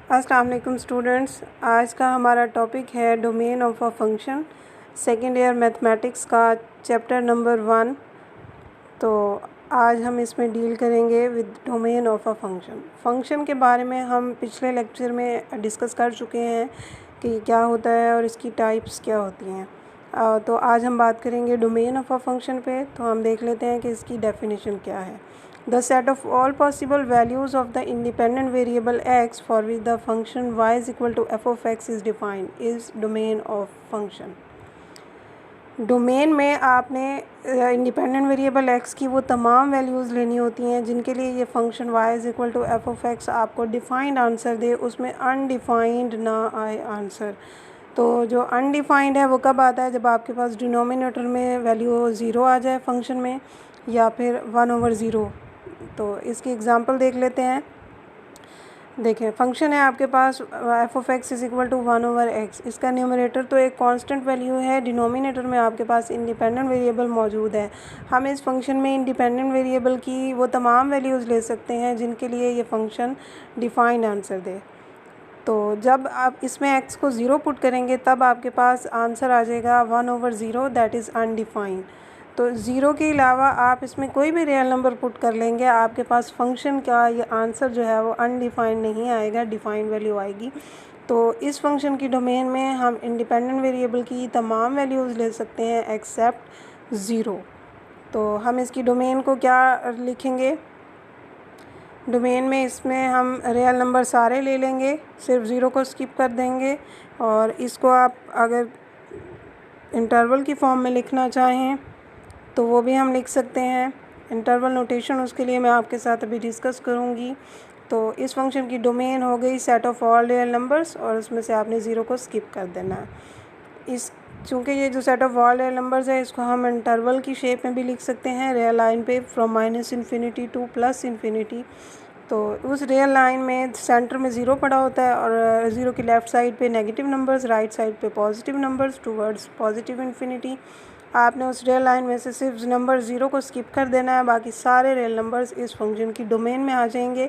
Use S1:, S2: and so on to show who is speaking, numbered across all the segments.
S1: अस्सलाम वालेकुम स्टूडेंट्स। आज का हमारा टॉपिक है domain of a function, second year mathematics का चैप्टर नंबर 1। तो आज हम इसमें डील करेंगे with domain of a function. Function के बारे में हम पिछले लेक्चर में डिस्कस कर चुके हैं कि क्या होता है और इसकी टाइप्स क्या होती हैं। तो आज हम बात करेंगे डोमेन ऑफ अ फंक्शन पे। तो हम देख लेते हैं कि इसकी डेफिनेशन क्या है। The set of all possible values of the independent variable x for which the function y is equal to f of x is defined is domain of function। Domain में आपने इंडिपेंडेंट वेरिएबल x की वो तमाम values लेनी होती हैं जिनके लिए ये function y is equal to F of X आपको डिफ़ाइंड आंसर दे, उसमें अनडिफाइंड ना आए आंसर। तो जो अनडिफाइंड है वो कब आता है? जब आपके पास डिनोमिनेटर में वैल्यू ज़ीरो आ जाए फंक्शन में, या फिर 1/0। तो इसकी एग्ज़ाम्पल देख लेते हैं। देखें, फंक्शन है आपके पास f of x is equal to 1/x। इसका न्यूमरेटर तो एक कांस्टेंट वैल्यू है, डिनोमिनेटर में आपके पास इंडिपेंडेंट वेरिएबल मौजूद है। हम इस फंक्शन में इंडिपेंडेंट वेरिएबल की वो तमाम वैल्यूज़ ले सकते हैं जिनके लिए ये फंक्शन डिफाइंड आंसर दे। तो जब आप इसमें x को 0 पुट करेंगे तब आपके पास आंसर आ जाएगा 1/0, दैट इज़ अनडिफाइंड। तो ज़ीरो के अलावा आप इसमें कोई भी रियल नंबर पुट कर लेंगे, आपके पास फंक्शन का ये आंसर जो है वो अनडिफाइंड नहीं आएगा, डिफाइंड वैल्यू आएगी। तो इस फंक्शन की डोमेन में हम इंडिपेंडेंट वेरिएबल की तमाम वैल्यूज़ ले सकते हैं एक्सेप्ट ज़ीरो। तो हम इसकी डोमेन को क्या लिखेंगे? डोमेन में इसमें हम रियल नंबर सारे ले लेंगे, सिर्फ ज़ीरो को स्किप कर देंगे। और इसको आप अगर इंटरवल की फॉर्म में लिखना चाहें तो वो भी हम लिख सकते हैं। इंटरवल नोटेशन उसके लिए मैं आपके साथ अभी डिस्कस करूँगी। तो इस फंक्शन की डोमेन हो गई set of all real numbers, और उसमें से आपने ज़ीरो को स्किप कर देना है। इस चूँकि ये जो set of all real numbers है इसको हम इंटरवल की शेप में भी लिख सकते हैं, रियल लाइन पे फ्रॉम -∞ टू +∞। तो उस रियल लाइन में सेंटर में ज़ीरो पड़ा होता है और ज़ीरो की लेफ़्ट साइड पे नेगेटिव नंबर्स, राइट साइड पे positive numbers towards positive infinity. आपने उस रियल लाइन में से सिर्फ नंबर ज़ीरो को स्किप कर देना है, बाकी सारे रियल नंबर्स इस फंक्शन की डोमेन में आ जाएंगे।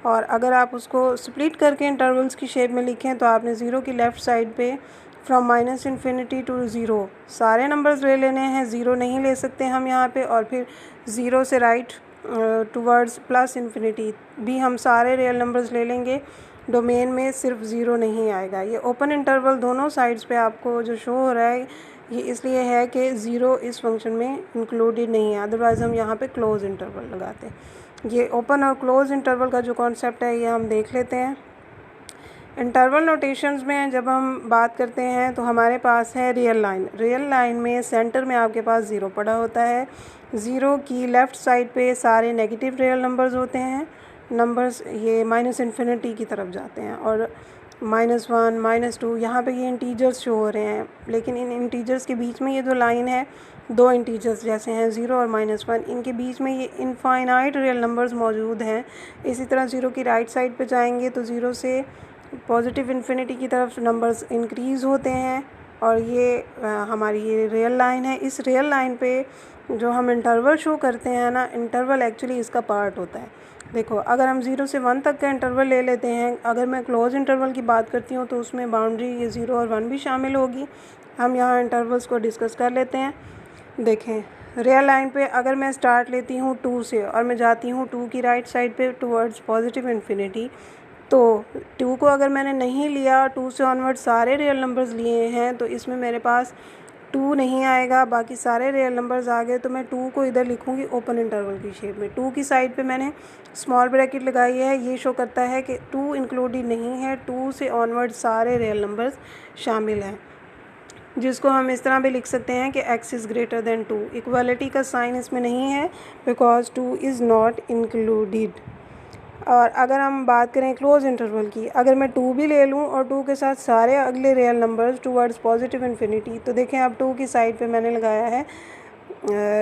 S1: और अगर आप उसको स्प्लिट करके इंटरवल्स की शेप में लिखें तो आपने ज़ीरो की लेफ़्ट साइड पे फ्रॉम -∞ टू ज़ीरो सारे नंबर्स ले लेने हैं, ज़ीरो नहीं ले सकते हम यहाँ पे। और फिर ज़ीरो से राइट टूवर्ड्स +∞ भी हम सारे रियल नंबर्स ले लेंगे। डोमेन में सिर्फ ज़ीरो नहीं आएगा। ये ओपन इंटरवल दोनों साइड्स पे आपको जो शो हो रहा है ये इसलिए है कि ज़ीरो इस फंक्शन में इंक्लूडेड नहीं है, अदरवाइज़ हम यहाँ पे क्लोज़ इंटरवल लगाते हैं। ये ओपन और क्लोज़ इंटरवल का जो कॉन्सेप्ट है ये हम देख लेते हैं। इंटरवल नोटेशंस में जब हम बात करते हैं तो हमारे पास है रियल लाइन। रियल लाइन में सेंटर में आपके पास ज़ीरो पड़ा होता है। ज़ीरो की लेफ़्ट साइड पे सारे नेगेटिव रियल नंबर्स होते हैं। नंबर्स ये -∞ की तरफ जाते हैं, और -1 -2 यहाँ पे ये इंटीजर्स शो हो रहे हैं। लेकिन इन इंटीजर्स के बीच में ये जो लाइन है, दो इंटीजर्स जैसे हैं ज़ीरो और -1, इनके बीच में ये इनफाइनाइट रियल नंबर्स मौजूद हैं। इसी तरह ज़ीरो की राइट साइड पे जाएंगे तो ज़ीरो से पॉजिटिव इन्फिनिटी की तरफ नंबर्स इंक्रीज़ होते हैं, और ये हमारी ये रियल लाइन है। इस रियल लाइन पे जो हम इंटरवल शो करते हैं ना, इंटरवल एक्चुअली इसका पार्ट होता है। देखो, अगर हम 0 से 1 तक का इंटरवल ले लेते हैं, अगर मैं क्लोज इंटरवल की बात करती हूँ तो उसमें बाउंड्री ये 0 और 1 भी शामिल होगी। हम यहाँ इंटरवल्स को डिस्कस कर लेते हैं। देखें, रियल लाइन पे अगर मैं स्टार्ट लेती हूँ 2 से और मैं जाती हूँ 2 की राइट साइड पे टुवर्ड्स पॉजिटिव इन्फिनिटी, तो 2 को अगर मैंने नहीं लिया, 2 से ऑनवर्ड सारे रियल नंबर्स लिए हैं, तो इसमें मेरे पास 2 नहीं आएगा, बाकी सारे रियल नंबर्स आ गए। तो मैं 2 को इधर लिखूँगी ओपन इंटरवल की शेप में। 2 की साइड पे मैंने स्मॉल ब्रैकेट लगाई है, ये शो करता है कि 2 इंक्लूडेड नहीं है, 2 से ऑनवर्ड सारे रियल नंबर्स शामिल हैं, जिसको हम इस तरह भी लिख सकते हैं कि x is greater than 2। Equality का साइन इसमें नहीं है बिकॉज 2 इज़ नॉट इंक्लूडेड। और अगर हम बात करें क्लोज इंटरवल की, अगर मैं 2 भी ले लूँ और 2 के साथ सारे अगले real numbers towards positive infinity, तो देखें अब 2 की साइड पे मैंने लगाया है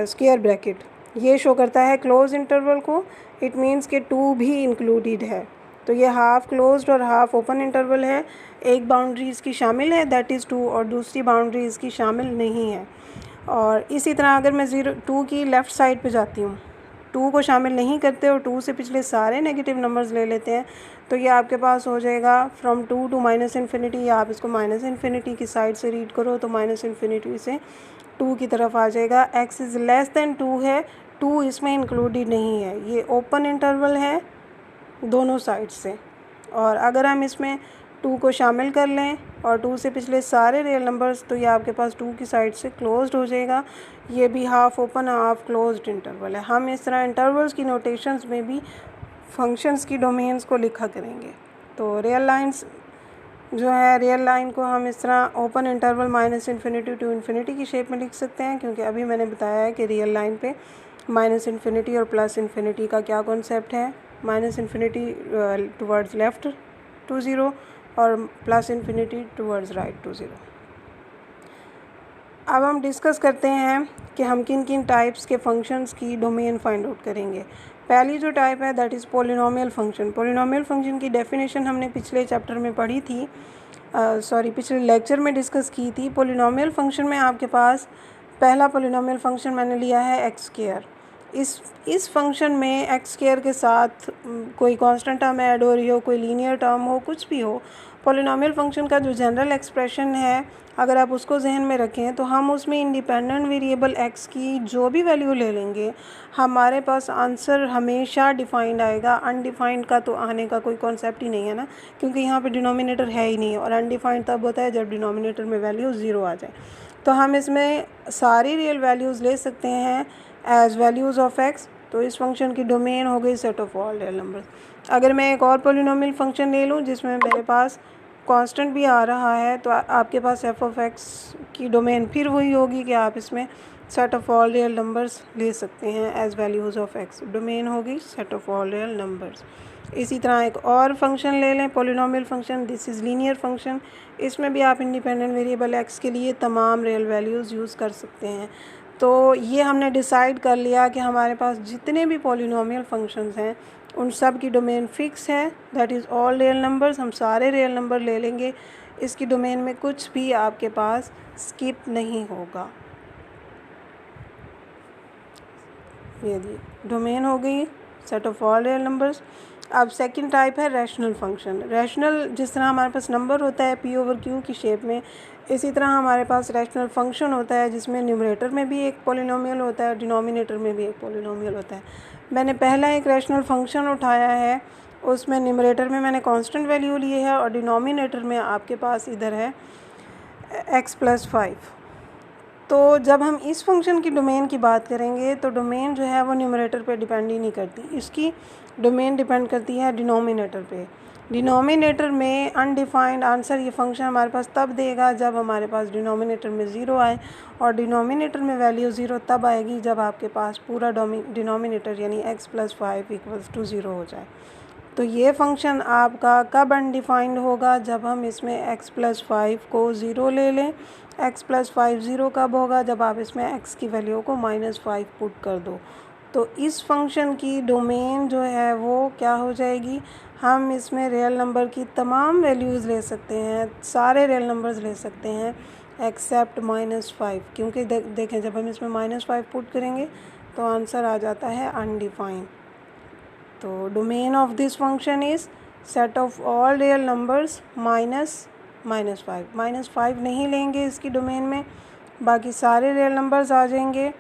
S1: स्क्वायर ब्रैकेट। ये शो करता है क्लोज इंटरवल को, इट मीन्स कि 2 भी इंक्लूडेड है। तो ये हाफ क्लोज्ड और हाफ ओपन इंटरवल है। एक बाउंड्री इसकी शामिल है दैट इज़ 2, और दूसरी बाउंड्री इसकी शामिल नहीं है। और इसी तरह अगर मैं 2 की लेफ़्ट साइड पे जाती हूँ 2 को शामिल नहीं करते और 2 से पिछले सारे नेगेटिव नंबर्स ले लेते हैं, तो ये आपके पास हो जाएगा फ्रॉम 2 टू माइनस इन्फिनिटी, या आप इसको माइनस इन्फिनिटी की साइड से रीड करो तो माइनस इन्फिनिटी से 2 की तरफ आ जाएगा। x इज़ लेस देन 2 है, 2 इसमें इंक्लूडेड नहीं है, ये ओपन इंटरवल है दोनों साइड से। और अगर हम इसमें 2 को शामिल कर लें और 2 से पिछले सारे रियल नंबर्स, तो ये आपके पास 2 की साइड से क्लोज्ड हो जाएगा। ये भी half open half closed interval है। हम इस तरह इंटरवल्स की नोटेशंस में भी फंक्शंस की डोमेन्स को लिखा करेंगे। तो रियल लाइंस जो है, रियल लाइन को हम इस तरह open interval minus infinity to infinity की शेप में लिख सकते हैं, क्योंकि अभी मैंने बताया है कि रियल लाइन पे माइनस इन्फिनिटी और प्लस इन्फिनिटी का क्या कॉन्सेप्ट है। Minus infinity towards left to zero और plus infinity towards right to zero. अब हम डिस्कस करते हैं कि हम किन किन टाइप्स के फंक्शंस की डोमेन फाइंड आउट करेंगे। पहली जो टाइप है that is polynomial function. Polynomial function की डेफिनेशन हमने पिछले चैप्टर में पढ़ी थी, पिछले लेक्चर में डिस्कस की थी। पोलिनोमियल फंक्शन में आपके पास पहला पोलिनोमियल फंक्शन मैंने लिया है एक्स स्क्वायर। इस फंक्शन में एक्स स्क्वायर के साथ कोई कांस्टेंट टर्म ऐड हो रही हो, कोई लीनियर टर्म हो, कुछ भी हो, पोलिनोमियल फंक्शन का जो जनरल एक्सप्रेशन है अगर आप उसको जहन में रखें तो हम उसमें इंडिपेंडेंट वेरिएबल एक्स की जो भी वैल्यू ले लेंगे हमारे पास आंसर हमेशा डिफाइंड आएगा। अनडिफाइंड का तो आने का कोई कॉन्सेप्ट ही नहीं है ना, क्योंकि यहाँ पे डिनोमिनेटर है ही नहीं, और अनडिफाइंड तब होता है जब डिनोमिनेटर में वैल्यू ज़ीरो आ जाए। तो हम इसमें सारी रियल वैल्यूज़ ले सकते हैं एज वैल्यूज़ ऑफ एक्स। तो इस फंक्शन की डोमेन हो गई set of all real numbers. अगर मैं एक और पोलिनोमियल फंक्शन ले लूँ जिसमें मेरे पास कांस्टेंट भी आ रहा है, तो आपके पास एफ ऑफ एक्स की डोमेन फिर वही होगी कि आप इसमें set of all real numbers ले सकते हैं as values of x. Domain होगी set of all real numbers. इसी तरह एक और फंक्शन ले लें polynomial function, this is linear function. इसमें भी आप इंडिपेंडेंट वेरिएबल एक्स के लिए तमाम रियल वैल्यूज़ यूज़ कर सकते हैं। तो ये हमने डिसाइड कर लिया कि हमारे पास जितने भी पोलिनोमियल फंक्शंस हैं उन सब की डोमेन फिक्स है, that is all real numbers. हम सारे रियल नंबर ले लेंगे, इसकी डोमेन में कुछ भी आपके पास स्किप नहीं होगा। ये डोमेन हो गई set of all real numbers. अब सेकंड टाइप है रैशनल फंक्शन। रैशनल, जिस तरह हमारे पास नंबर होता है पी ओवर क्यू की शेप में, इसी तरह हमारे पास रैशनल फंक्शन होता है जिसमें न्यूमरेटर में भी एक पोलिनोमियल होता है, डिनोमिनेटर में भी एक पोलिनोमियल होता है। मैंने पहला एक रैशनल फंक्शन उठाया है, उसमें न्यूमरेटर में मैंने कांस्टेंट वैल्यू लिए है और डिनोमिनेटर में आपके पास इधर है x+5। तो जब हम इस फंक्शन की डोमेन की बात करेंगे तो डोमेन जो है वो न्यूमरेटर पे डिपेंड ही नहीं करती, इसकी डोमेन डिपेंड करती है डिनोमिनेटर पे। डिनोमिनेटर में अनडिफाइंड आंसर ये फंक्शन हमारे पास तब देगा जब हमारे पास डिनोमिनेटर में ज़ीरो आए, और डिनोमिनेटर में वैल्यू ज़ीरो तब आएगी जब आपके पास पूरा डिनोमिनेटर यानी x+5 = 0 हो जाए। तो ये फंक्शन आपका कब अनडिफाइंड होगा, जब हम इसमें x+5 को ज़ीरो ले लें। x+5 ज़ीरो कब होगा, जब आप इसमें x की वैल्यू को -5 पुट कर दो। तो इस फंक्शन की डोमेन जो है वो क्या हो जाएगी, हम इसमें रियल नंबर की तमाम वैल्यूज़ ले सकते हैं, सारे रियल नंबर्स ले सकते हैं एक्सेप्ट -5, क्योंकि देखें जब हम इसमें -5 पुट करेंगे तो आंसर आ जाता है अनडिफाइंड। तो domain of this function is set of all real numbers -5। -5 नहीं लेंगे इसकी डोमेन में, बाकी सारे रियल नंबर्स आ जाएंगे।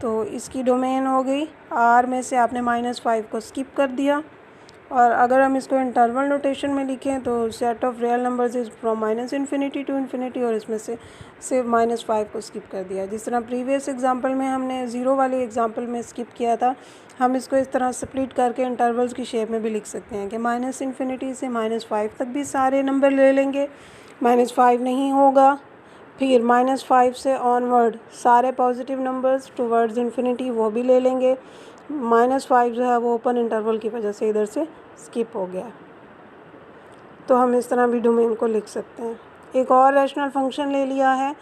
S1: तो इसकी डोमेन हो गई R में से आपने -5 को स्किप कर दिया, और अगर हम इसको इंटरवल नोटेशन में लिखें तो set of real numbers is from -infinity to infinity, और इसमें से सिर्फ -5 को स्किप कर दिया। जिस तरह प्रीवियस एग्जांपल में हमने ज़ीरो वाले एग्जांपल में स्किप किया था, हम इसको इस तरह स्प्लिट करके इंटरवल्स की शेप में भी लिख सकते हैं कि -इन्फिनिटी से -5 तक भी सारे नंबर ले लेंगे, -5 नहीं होगा, फिर -5 से ऑनवर्ड सारे पॉजिटिव नंबर्स टुवर्ड्स इन्फिनिटी वो भी ले लेंगे। -5 जो है वो ओपन इंटरवल की वजह से इधर से स्किप हो गया। तो हम इस तरह भी डोमेन को लिख सकते हैं। एक और रैशनल फंक्शन ले लिया है,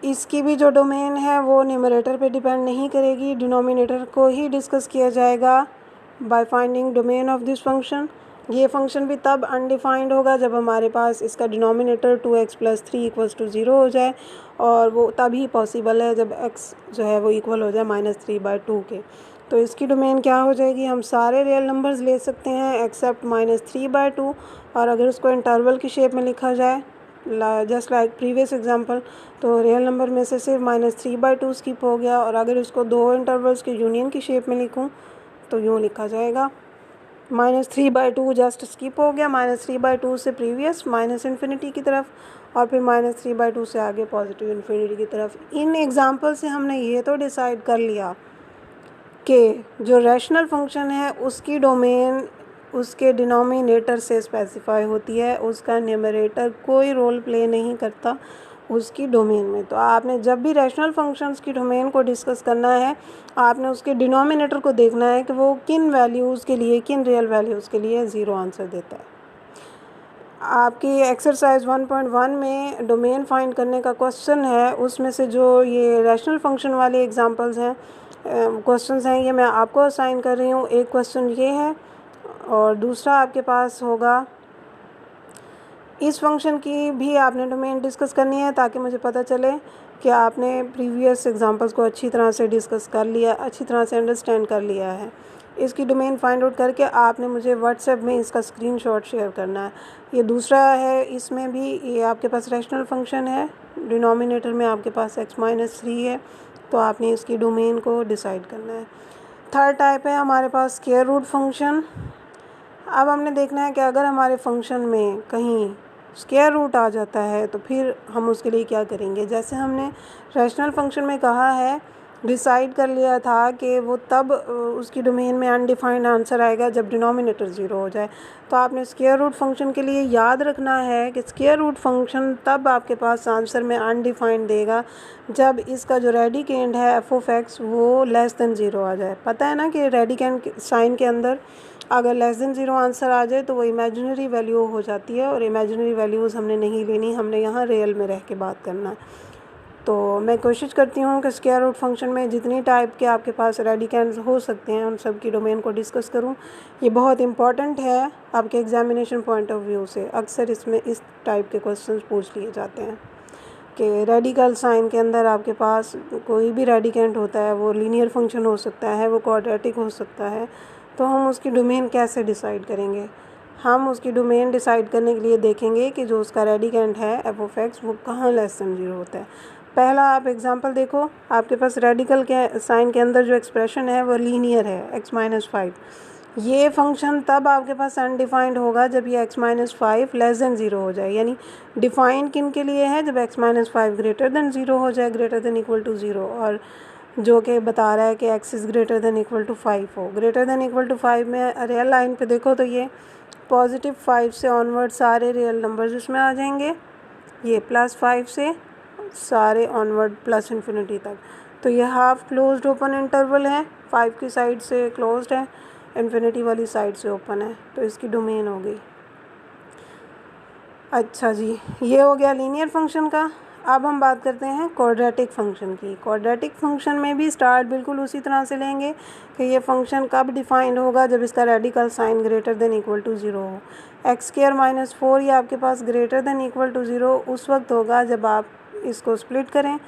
S1: इसकी भी जो डोमेन है वो न्यूमरेटर पे डिपेंड नहीं करेगी, डिनोमिनेटर को ही डिस्कस किया जाएगा by finding domain of this function. ये फंक्शन भी तब अनडिफाइंड होगा जब हमारे पास इसका डिनोमिनेटर 2x + 3 = 0 हो जाए, और वो तभी पॉसिबल है जब x जो है वो इक्वल हो जाए -3/2 के। तो इसकी डोमेन क्या हो जाएगी, हम सारे रियल नंबर्स ले सकते हैं एक्सेप्ट -3/2, और अगर उसको इंटरवल की शेप में लिखा जाए जस्ट लाइक प्रीवियस एग्जांपल, तो रियल नंबर में से सिर्फ -3/2 स्किप हो गया, और अगर उसको दो इंटरवल्स के यूनियन की शेप में लिखूं तो यूँ लिखा जाएगा -3/2 जस्ट स्किप हो गया, -3/2 से प्रीवियस -इन्फिनिटी की तरफ, और फिर -3/2 से आगे पॉजिटिव इन्फिनिटी की तरफ। इन एग्जांपल से हमने ये तो डिसाइड कर लिया कि जो रैशनल फंक्शन है उसकी डोमेन उसके डिनोमिनेटर से स्पेसिफाई होती है, उसका न्यूमरेटर कोई रोल प्ले नहीं करता उसकी डोमेन में। तो आपने जब भी रैशनल फंक्शंस की डोमेन को डिस्कस करना है, आपने उसके डिनोमिनेटर को देखना है कि वो किन वैल्यूज़ के लिए, किन रियल वैल्यूज़ के लिए ज़ीरो आंसर देता है। आपकी एक्सरसाइज 1.1 में डोमेन फाइंड करने का क्वेश्चन है, उसमें से जो ये रैशनल फंक्शन वाले एग्जांपल्स हैं, क्वेश्चंस हैं, ये मैं आपको असाइन कर रही हूँ। एक क्वेश्चन ये है और दूसरा आपके पास होगा इस फंक्शन की भी आपने डोमेन डिस्कस करनी है, ताकि मुझे पता चले कि आपने प्रीवियस एग्जांपल्स को अच्छी तरह से डिस्कस कर लिया, अच्छी तरह से अंडरस्टैंड कर लिया है। इसकी डोमेन फाइंड आउट करके आपने मुझे व्हाट्सएप में इसका स्क्रीनशॉट शेयर करना है। ये दूसरा है, इसमें भी ये आपके पास रैशनल फंक्शन है, डिनोमिनेटर में आपके पास x-3 है, तो आपने इसकी डोमेन को डिसाइड करना है। थर्ड टाइप है हमारे पास स्क्वायर रूट फंक्शन। अब हमने देखना है कि अगर हमारे फंक्शन में कहीं स्क्वायर रूट आ जाता है तो फिर हम उसके लिए क्या करेंगे। जैसे हमने रैशनल फंक्शन में कहा है, डिसाइड कर लिया था कि वो तब उसकी डोमेन में अनडिफाइंड आंसर आएगा जब डिनोमिनेटर ज़ीरो हो जाए। तो आपने स्क्वायर रूट फंक्शन के लिए याद रखना है कि स्क्वायर रूट फंक्शन तब आपके पास आंसर में अनडिफाइंड देगा जब इसका जो रेडिकेंड है f(x) वो लेस देन ज़ीरो आ जाए। पता है ना कि रेडिकेंड साइन के अंदर अगर लेस देन ज़ीरो आंसर आ जाए तो वो इमेजिनरी वैल्यू हो जाती है, और इमेजिनरी वैल्यूज़ हमने नहीं लेनी, हमने यहाँ रियल में रह के बात करना है। तो मैं कोशिश करती हूँ कि स्क्वायर रूट फंक्शन में जितनी टाइप के आपके पास रेडिकेंड्स हो सकते हैं उन सब की डोमेन को डिस्कस करूँ। ये बहुत इंपॉर्टेंट है आपके एग्जामिनेशन पॉइंट ऑफ व्यू से। अक्सर इसमें इस टाइप के क्वेश्चंस पूछ लिए जाते हैं कि रेडिकल साइन के अंदर आपके पास कोई भी रेडिकेंड होता है, वो लीनियर फंक्शन हो सकता है, वो क्वाड्रेटिक हो सकता है, तो हम उसकी डोमेन कैसे डिसाइड करेंगे। हम उसकी डोमेन डिसाइड करने के लिए देखेंगे कि जो उसका रेडिकेंड है f(x) वो कहाँ लेस देन ज़ीरो होता है। पहला आप एग्जांपल देखो, आपके पास रेडिकल के साइन के अंदर जो एक्सप्रेशन है वो लीनियर है x-5। ये फंक्शन तब आपके पास अनडिफाइंड होगा जब ये x-5 लेस देन ज़ीरो हो जाए, यानी डिफाइन किन के लिए है, जब x-5 ग्रेटर देन ज़ीरो हो जाए, greater than equal to zero, और जो कि बता रहा है कि x is greater than equal to 5 हो। ग्रेटर देन इक्वल टू 5 में रियल लाइन पे देखो तो ये +5 से ऑनवर्ड सारे रियल नंबर्स इसमें आ जाएंगे, ये +5 से सारे ऑनवर्ड प्लस इन्फिनिटी तक। तो ये हाफ क्लोज्ड ओपन इंटरवल है, 5 की साइड से क्लोज्ड है, इन्फिनिटी वाली साइड से ओपन है, तो इसकी डोमेन हो गई। अच्छा जी, ये हो गया लीनियर फंक्शन का। अब हम बात करते हैं क्वाड्रेटिक फंक्शन की। क्वाड्रेटिक फंक्शन में भी स्टार्ट बिल्कुल उसी तरह से लेंगे कि ये फंक्शन कब डिफाइंड होगा, जब इसका radical sign greater than equal to zero हो। x² - 4 ये आपके पास greater than equal to zero उस वक्त होगा जब आप इसको स्प्लिट करें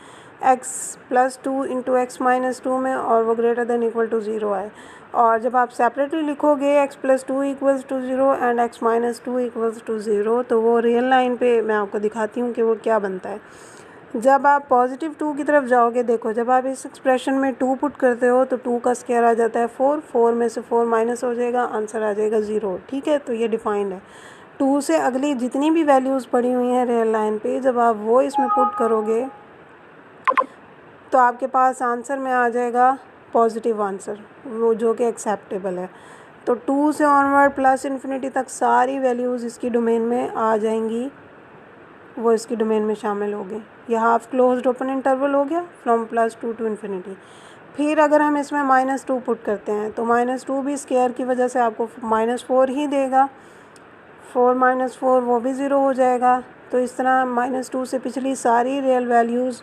S1: x+2 × x-2 में, और वो greater than equal to zero आए। और जब आप सेपरेटली लिखोगे x+2 = 0 एंड x-2 = 0, तो वो रियल लाइन पे मैं आपको दिखाती हूँ कि वो क्या बनता है। जब आप +2 की तरफ जाओगे, देखो जब आप इस एक्सप्रेशन में 2 पुट करते हो तो 2 का स्क्वायर आ जाता है 4, 4 में से 4 माइनस हो जाएगा, आंसर आ जाएगा 0। ठीक है, तो ये डिफाइंड है। 2 से अगली जितनी भी वैल्यूज़ पड़ी हुई हैं रियल लाइन पे, जब आप वो इसमें पुट करोगे तो आपके पास आंसर में आ जाएगा पॉजिटिव आंसर, वो जो कि एक्सेप्टेबल है। तो 2 से ऑनवर्ड प्लस इन्फिनिटी तक सारी वैल्यूज़ इसकी डोमेन में आ जाएंगी, वो इसकी डोमेन में शामिल हो गई। यह हाफ क्लोज्ड ओपन इंटरवल हो गया फ्रॉम +2 टू इन्फिनिटी। फिर अगर हम इसमें -2 पुट करते हैं तो -2 भी स्क्वायर की वजह से आपको -4 ही देगा, 4 - 4 वो भी ज़ीरो हो जाएगा। तो इस तरह -2 से पिछली सारी रियल वैल्यूज़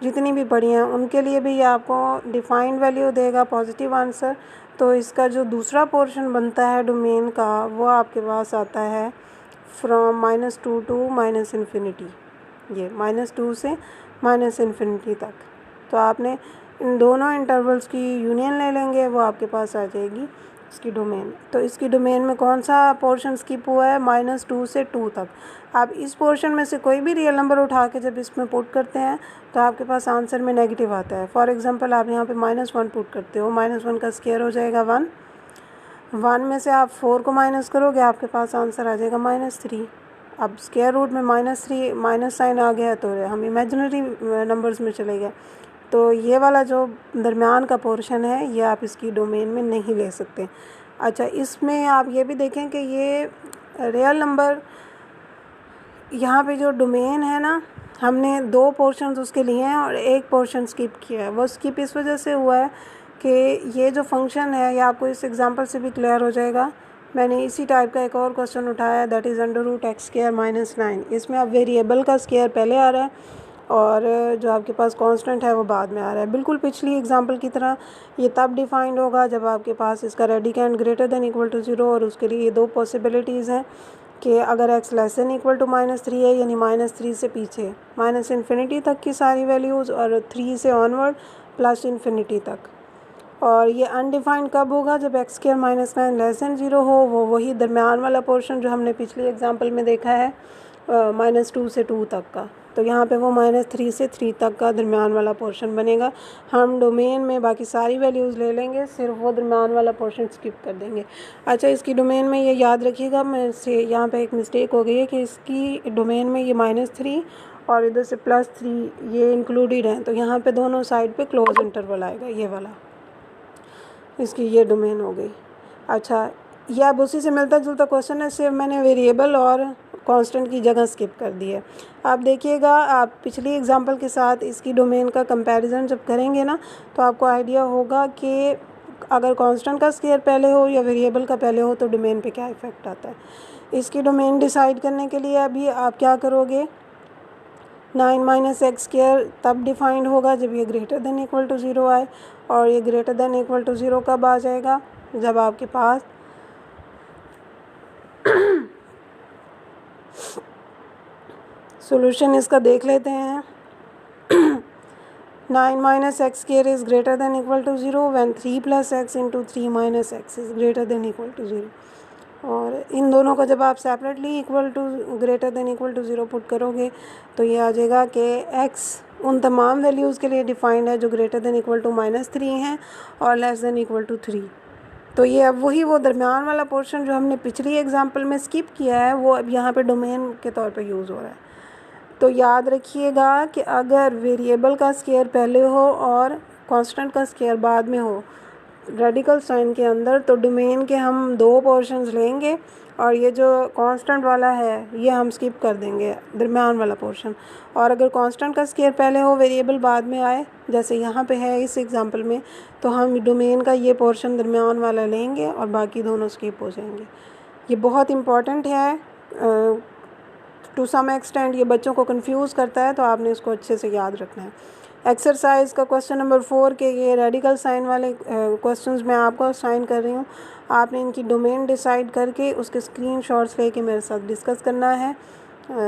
S1: जितनी भी बड़ी हैं उनके लिए भी ये आपको डिफाइंड वैल्यू देगा पॉजिटिव आंसर। तो इसका जो दूसरा पोर्शन बनता है डोमेन का वो आपके पास आता है फ्रॉम -2 टू -इन्फिनिटी, ये -2 से -इन्फिनिटी तक। तो आपने इन दोनों इंटरवल्स की यूनियन ले लेंगे, वो आपके पास आ जाएगी इसकी डोमेन। तो इसकी डोमेन में कौन सा पोर्शन स्किप हुआ है? -2 से 2 तक। आप इस पोर्शन में से कोई भी रियल नंबर उठा के जब इसमें पुट करते हैं तो आपके पास आंसर में नेगेटिव आता है। फॉर एग्जांपल आप यहाँ पे -1 पुट करते हो, -1 का स्क्वायर हो जाएगा 1, 1 में से आप 4 को माइनस करोगे, आपके पास आंसर आ जाएगा -3। अब स्क्वायर रूट में -3 माइनस साइन आ गया तो हम इमेजिनरी नंबर्स में चले गए। तो ये वाला जो दरमियान का पोर्शन है ये आप इसकी डोमेन में नहीं ले सकते। अच्छा, इसमें आप ये भी देखें कि ये रियल नंबर यहाँ पे जो डोमेन है ना, हमने 2 पोर्शंस उसके लिए हैं और 1 पोर्शन स्किप किया है। वो स्किप इस वजह से हुआ है कि ये जो फंक्शन है ये आपको इस एग्जांपल से भी क्लियर हो जाएगा। मैंने इसी टाइप का एक और क्वेश्चन उठाया, दैट इज़ √(x²) - 9। इसमें अब वेरिएबल का स्क्वायर पहले आ रहा है और जो आपके पास कांस्टेंट है वो बाद में आ रहा है। बिल्कुल पिछली एग्जांपल की तरह ये तब डिफाइंड होगा जब आपके पास इसका radicand greater than equal to 0, और उसके लिए 2 पॉसिबिलिटीज़ हैं कि अगर x less than equal to -3 है, यानी -3 से पीछे -इन्फिनिटी तक की सारी वैल्यूज़ और 3 से ऑनवर्ड +इन्फिनिटी तक। और ये अनडिफाइंड कब होगा? जब x² - 9 लेस देन 0 हो। वो वही दरमियान वाला पोर्शन जो हमने पिछली एग्जांपल में देखा है -2 से 2 तक का। तो यहाँ पे वो -3 से 3 तक का दरमियान वाला पोर्शन बनेगा। हम डोमेन में बाकी सारी वैल्यूज़ ले लेंगे, सिर्फ वो दरमियान वाला पोर्शन स्किप कर देंगे। अच्छा, इसकी डोमेन में ये याद रखिएगा, मैं से यहाँ पे एक मिस्टेक हो गई है कि इसकी डोमेन में ये -3 और इधर से +3 ये इंक्लूडेड हैं। तो यहाँ पे दोनों साइड पे क्लोज इंटरवल आएगा, ये वाला इसकी ये डोमेन हो गई। अच्छा, ये अब उसी से मिलता जुलता क्वेश्चन है, सिर्फ मैंने वेरिएबल और कांस्टेंट की जगह स्किप कर दी है। आप देखिएगा, आप पिछली एग्जांपल के साथ इसकी डोमेन का कंपैरिजन जब करेंगे ना तो आपको आइडिया होगा कि अगर कांस्टेंट का स्क्वायर पहले हो या वेरिएबल का पहले हो तो डोमेन पे क्या इफ़ेक्ट आता है। इसकी डोमेन डिसाइड करने के लिए अभी आप क्या करोगे, 9 - x² तब डिफाइंड होगा जब ये ग्रेटर देन इक्वल टू 0 आए। और ये ग्रेटर देन इक्वल टू 0 कब आ जाएगा? जब आपके पास सॉल्यूशन इसका देख लेते हैं। 9 - x² is greater than equal to 0 when 3 + x × 3 - x is greater than equal to 0। और इन दोनों को जब आप separately equal to greater than equal to 0 put करोगे तो ये आ जाएगा कि x उन तमाम वैल्यूज़ के लिए डिफाइंड है जो ग्रेटर देन इक्वल टू -3 हैं और लेस देन इक्वल टू 3। तो ये अब वही वो दरमियान वाला पोर्शन जो हमने पिछली एग्जांपल में स्किप किया है वो अब यहाँ पे डोमेन के तौर पे यूज़ हो रहा है। तो याद रखिएगा कि अगर वेरिएबल का स्क्वायर पहले हो और कांस्टेंट का स्क्वायर बाद में हो रेडिकल साइन के अंदर, तो डोमेन के हम 2 पोर्शंस लेंगे और ये जो कांस्टेंट वाला है ये हम स्किप कर देंगे, दरमियान वाला पोर्शन। और अगर कांस्टेंट का स्क्वायर पहले हो वेरिएबल बाद में आए, जैसे यहाँ पे है इस एग्जांपल में, तो हम डोमेन का ये पोर्शन दरमियान वाला लेंगे और बाकी दोनों स्किप हो जाएंगे। ये बहुत इम्पॉर्टेंट है, टू सम एक्सटेंट ये बच्चों को कंफ्यूज करता है, तो आपने इसको अच्छे से याद रखना है। एक्सरसाइज का क्वेश्चन नंबर 4 के ये रेडिकल साइन वाले क्वेश्चंस मैं आपको साइन कर रही हूँ। आपने इनकी डोमेन डिसाइड करके उसके स्क्रीनशॉट्स लेके मेरे साथ डिस्कस करना है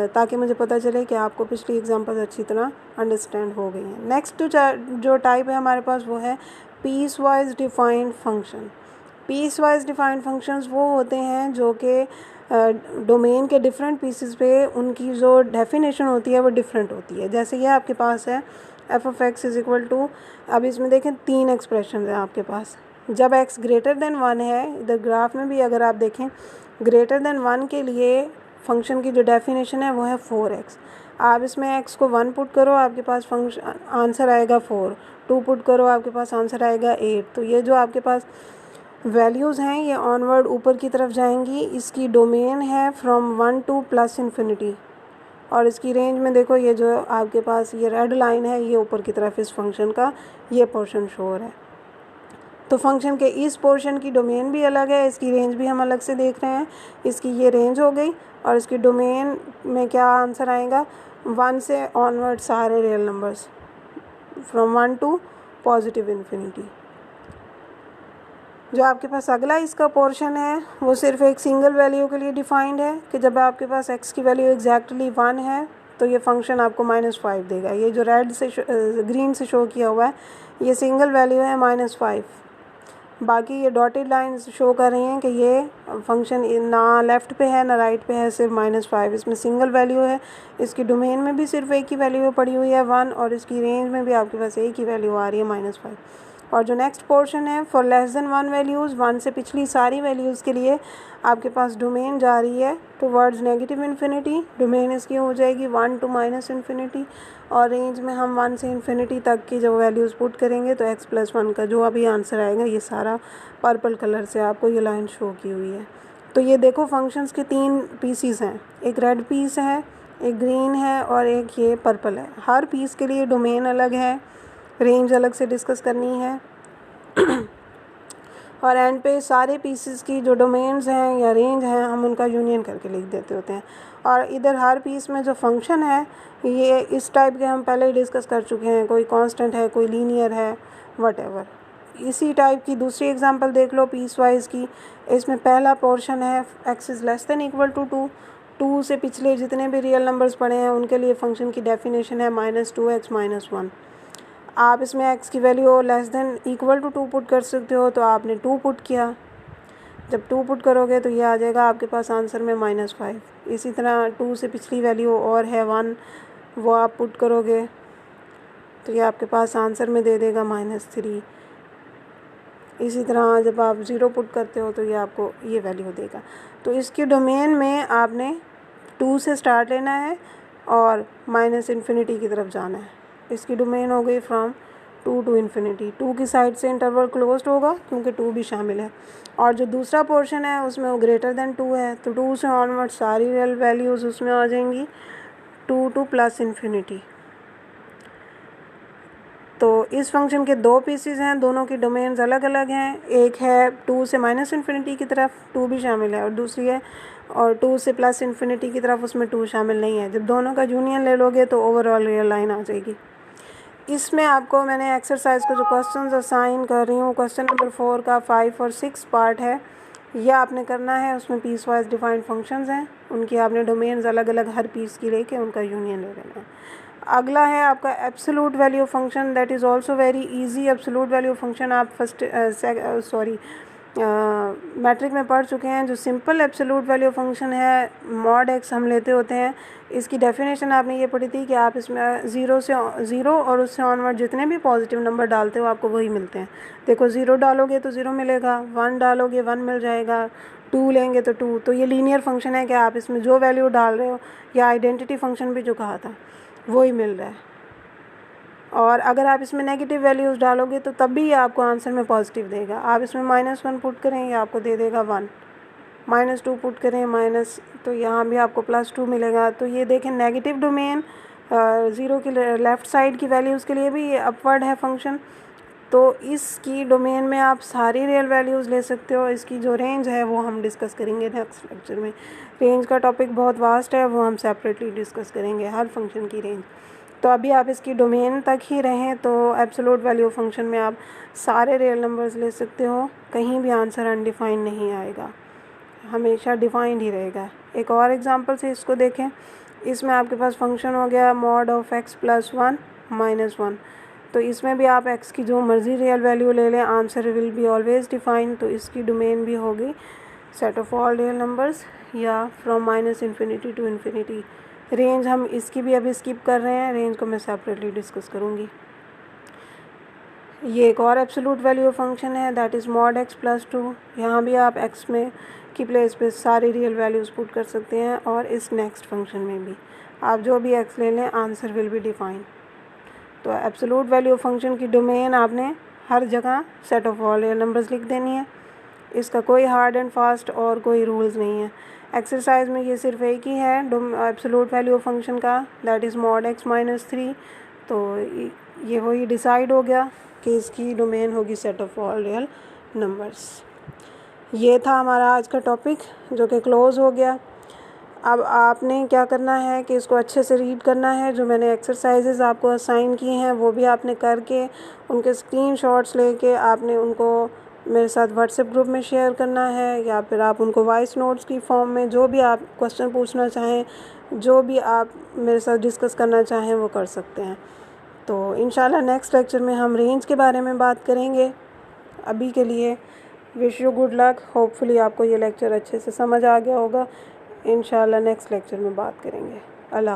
S1: ताकि मुझे पता चले कि आपको पिछली एग्जांपल अच्छी तरह अंडरस्टैंड हो गई हैं। नेक्स्ट जो टाइप है हमारे पास वो है piecewise defined function. Piecewise defined functions वो होते हैं जो कि डोमेन के डिफरेंट पीसेस पे उनकी जो डेफिनेशन होती है वो डिफरेंट होती है। जैसे ये आपके पास है f(x) इज़ इक्वल टू, अब इसमें देखें 3 एक्सप्रेशन हैं आपके पास। जब x ग्रेटर देन 1 है, इधर ग्राफ में भी अगर आप देखें ग्रेटर देन 1 के लिए फंक्शन की जो डेफिनेशन है वो है 4x। आप इसमें x को 1 पुट करो, आपके पास फंक्शन आंसर आएगा 4, 2 पुट करो, आपके पास आंसर आएगा 8। तो ये जो आपके पास वैल्यूज़ हैं ये ऑनवर्ड ऊपर की तरफ जाएंगी। इसकी डोमेन है फ्रॉम 1 टू +इन्फिनिटी और इसकी रेंज में देखो ये जो आपके पास ये रेड लाइन है ये ऊपर की तरफ इस फंक्शन का ये पोर्शन शो हो रहा है। तो फंक्शन के इस पोर्शन की डोमेन भी अलग है, इसकी रेंज भी हम अलग से देख रहे हैं। इसकी ये रेंज हो गई और इसकी डोमेन में क्या आंसर आएगा, 1 से ऑनवर्ड सारे real numbers. From 1 to positive infinity. जो आपके पास अगला इसका पोर्शन है वो सिर्फ एक सिंगल वैल्यू के लिए डिफाइंड है कि जब आपके पास x की वैल्यू एग्जैक्टली 1 है तो ये फंक्शन आपको -5 देगा। ये जो रेड से ग्रीन से शो किया हुआ है ये सिंगल वैल्यू है -5। बाकी ये डॉटेड लाइंस शो कर रही हैं कि ये फंक्शन ना लेफ़्ट पे है ना राइट पे है, सिर्फ -5। इसमें सिंगल वैल्यू है, इसकी डोमेन में भी सिर्फ एक ही वैल्यू पड़ी हुई है 1 और इसकी रेंज में भी आपके पास एक ही वैल्यू आ रही है -5। और जो नेक्स्ट पोर्शन है फॉर लेस देन 1 वैल्यूज़, 1 से पिछली सारी वैल्यूज़ के लिए आपके पास डोमेन जा रही है टुवर्ड्स नेगेटिव इन्फिनिटी। डोमेन इसकी हो जाएगी 1 टू -इन्फिनिटी और रेंज में हम 1 से इन्फिनिटी तक की जो वैल्यूज़ पुट करेंगे तो x+1 का जो अभी आंसर आएगा ये सारा पर्पल कलर से आपको ये लाइन शो की हुई है। तो ये देखो फंक्शंस के 3 पीसीस हैं, एक रेड पीस है, एक ग्रीन है और एक ये पर्पल है। हर पीस के लिए डोमेन अलग है, रेंज अलग से डिस्कस करनी है और एंड पे सारे पीसेस की जो डोमेन्स हैं या रेंज हैं हम उनका यूनियन करके लिख देते होते हैं। और इधर हर पीस में जो फंक्शन है ये इस टाइप के हम पहले ही डिस्कस कर चुके हैं, कोई कांस्टेंट है, कोई लीनियर है, व्हाटएवर। इसी टाइप की दूसरी एग्जांपल देख लो पीस वाइज की। इसमें पहला पोर्शन है x is less than equal to 2। 2 से पिछले जितने भी रियल नंबर्स पड़े हैं उनके लिए फंक्शन की डेफिनेशन है -2x -1। आप इसमें x की value less than equal to 2 put कर सकते हो, तो आपने 2 पुट किया। जब 2 पुट करोगे तो ये आ जाएगा आपके पास आंसर में -5। इसी तरह 2 से पिछली वैल्यू और है 1, वो आप पुट करोगे तो ये आपके पास आंसर में दे देगा -3। इसी तरह जब आप 0 पुट करते हो तो ये आपको ये वैल्यू देगा। तो इसकी डोमेन में आपने 2 से स्टार्ट लेना है और -इन्फिनिटी की तरफ जाना है। इसकी डोमेन हो गई फ्रॉम 2 टू इन्फिनिटी। 2 की साइड से इंटरवल क्लोज्ड होगा क्योंकि 2 भी शामिल है। और जो दूसरा पोर्शन है उसमें वो ग्रेटर देन 2 है, तो 2 से ऑनवर्ड सारी रियल वैल्यूज़ उसमें आ जाएंगी 2 टू +इन्फिनिटी। तो इस फंक्शन के 2 पीसेस हैं, दोनों की डोमेन्स अलग अलग हैं। एक है 2 से -इन्फिनिटी की तरफ, 2 भी शामिल है, और दूसरी है और 2 से +इन्फिनिटी की तरफ, उसमें 2 शामिल नहीं है। जब दोनों का यूनियन ले लोगे तो ओवरऑल रियल लाइन आ जाएगी। इसमें आपको मैंने एक्सरसाइज को जो क्वेश्चंस असाइन कर रही हूँ, क्वेश्चन नंबर 4 का 5 और 6 पार्ट है, यह आपने करना है। उसमें पीस वाइज डिफाइंड फंक्शंस हैं, उनकी आपने डोमेन्स अलग अलग हर पीस की लेके उनका यूनियन ले लेना है। अगला है आपका absolute value function, that is also very easy. Absolute value function आप मैट्रिक में पढ़ चुके हैं। जो सिंपल एब्सोल्यूट वैल्यू फंक्शन है मॉड x हम लेते होते हैं, इसकी डेफिनेशन आपने ये पढ़ी थी कि आप इसमें 0 और उससे ऑनवर्ड जितने भी पॉजिटिव नंबर डालते हो आपको वही मिलते हैं। देखो 0 डालोगे तो 0 मिलेगा, 1 डालोगे 1 मिल जाएगा, 2 लेंगे तो 2। तो ये लीनियर फंक्शन है कि आप इसमें जो वैल्यू डाल रहे हो, या आइडेंटिटी फंक्शन भी जो कहा था वही मिल रहा है। और अगर आप इसमें नेगेटिव वैल्यूज़ डालोगे तो तब भी ये आपको आंसर में पॉजिटिव देगा। आप इसमें -1 पुट करें ये आपको दे देगा 1, -2 पुट करें तो यहाँ भी आपको +2 मिलेगा। तो ये देखें नेगेटिव डोमेन 0 की लेफ़्ट साइड की वैल्यूज़ के लिए भी ये अपवर्ड है फंक्शन। तो इसकी डोमेन में आप सारी रियल वैल्यूज़ ले सकते हो। इसकी जो रेंज है वो हम डिस्कस करेंगे नेक्स्ट लेक्चर में। रेंज का टॉपिक बहुत वास्ट है, वो हम सेपरेटली डिस्कस करेंगे हर फंक्शन की रेंज। तो अभी आप इसकी डोमेन तक ही रहें तो एब्सोल्यूट वैल्यू फंक्शन में आप सारे रियल नंबर्स ले सकते हो, कहीं भी आंसर अनडिफाइंड नहीं आएगा, हमेशा डिफाइंड ही रहेगा। एक और एग्जांपल से इसको देखें। इसमें आपके पास फंक्शन हो गया mod ऑफ x + 1 - 1। तो इसमें भी आप x की जो मर्ज़ी रियल वैल्यू ले लें, answer will be always defined. तो इसकी डोमेन भी होगी set of all real numbers या from -infinity to infinity. Range हम इसकी भी अभी स्किप कर रहे हैं, रेंज को मैं सेपरेटली डिस्कस करूँगी। ये एक और एब्सोल्यूट वैल्यू फंक्शन है, दैट इज़ mod x + 2। यहाँ भी आप x में की प्लेस पे सारी रियल वैल्यूज़ पुट कर सकते हैं, और इस नेक्स्ट फंक्शन में भी आप जो भी x ले लें आंसर विल बी डिफाइंड। तो एब्सोल्यूट वैल्यू फंक्शन की डोमेन आपने हर जगह set of all real numbers लिख देनी है। इसका कोई हार्ड एंड फास्ट और कोई रूल्स नहीं है। एक्सरसाइज में ये सिर्फ एक ही है एब्सोल्यूट वैल्यू फंक्शन का, दैट इज़ mod x - 3। तो ये वही डिसाइड हो गया कि इसकी डोमेन होगी set of all real numbers. ये था हमारा आज का टॉपिक जो कि क्लोज़ हो गया। अब आपने क्या करना है कि इसको अच्छे से रीड करना है। जो मैंने एक्सरसाइजेज़ आपको असाइन किए हैं वो भी आपने करके उनके स्क्रीनशॉट्स लेके आपने उनको मेरे साथ व्हाट्सएप ग्रुप में शेयर करना है, या फिर आप उनको वॉइस नोट्स की फॉर्म में जो भी आप क्वेश्चन पूछना चाहें, जो भी आप मेरे साथ डिस्कस करना चाहें वो कर सकते हैं। तो इंशाल्लाह नेक्स्ट लेक्चर में हम रेंज के बारे में बात करेंगे। अभी के लिए wish you good luck. Hopefully आपको ये लेक्चर अच्छे से समझ आ गया होगा। इंशाल्लाह नेक्स्ट लेक्चर में बात करेंगे। अल्लाह।